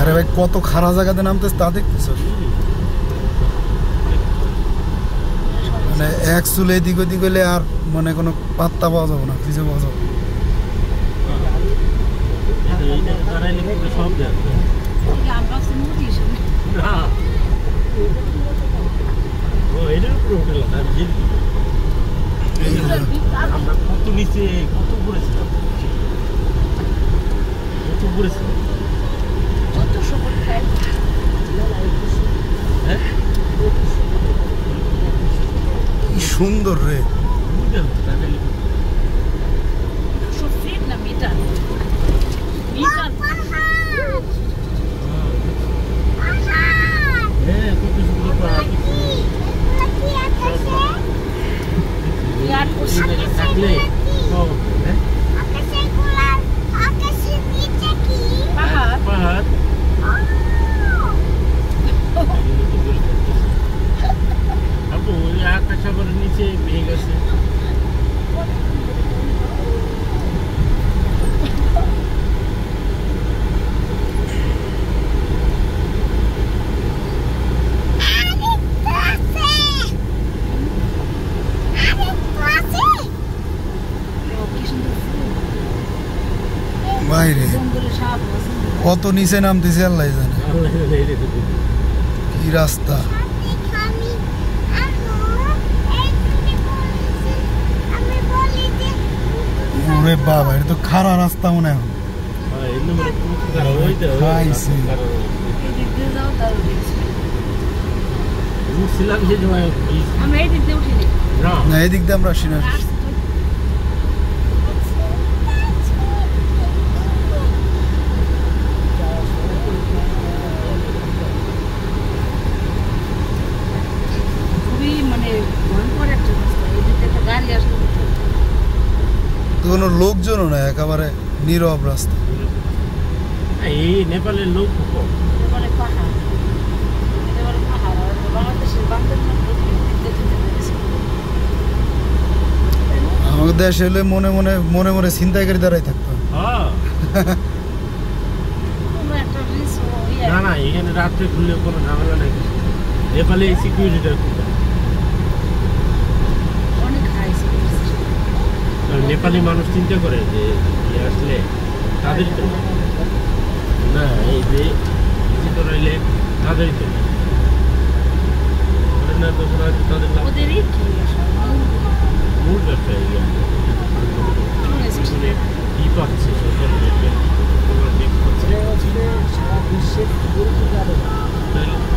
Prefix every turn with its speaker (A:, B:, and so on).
A: আরে ভাই কত খারাপ জায়গাতে নামতেছে তা দেখতেছো মানে এক চুলে এদিক ওদিক হলে আর মানে কোনো পাত্তা পাওয়া যাবে না খুঁজে পাওয়া যাবে
B: কত নিচে কত পড়েছিলাম কত পড়েছিলাম
A: কি সুন্দর রে
B: থাকলে পাহাড় আপু ওই আকাশ সাগরের নিচে মেঘ আছে
A: বাইরে কত নিচে নামতেছে আল্লাহ জানে কি রাস্তা ওরে বাবা এটা তো খারাপ রাস্তা মনে হয় না এদিক দিয়ে আমরা আসি না কোনো লোকজনও না একেবারে নীরব রাস্তা
B: এই নেপালের লোক
A: আমাদের দেশে হলে মনে মনে মনে মনে ছিনতাইকারী দাঁড়াই থাকতো
B: না না এখানে রাত্রে খুললে কোনো ঝামেলা নাই নেপালে এই সিকিউরিটিটা নেপালি মানুষ চিন্তা করে যে আসলে তাদের তো না এই যে ভিতর রইলে তাদেরই তো না তো তাদের মূল ব্যবসা কি পাচ্ছে সারা বিশ্বের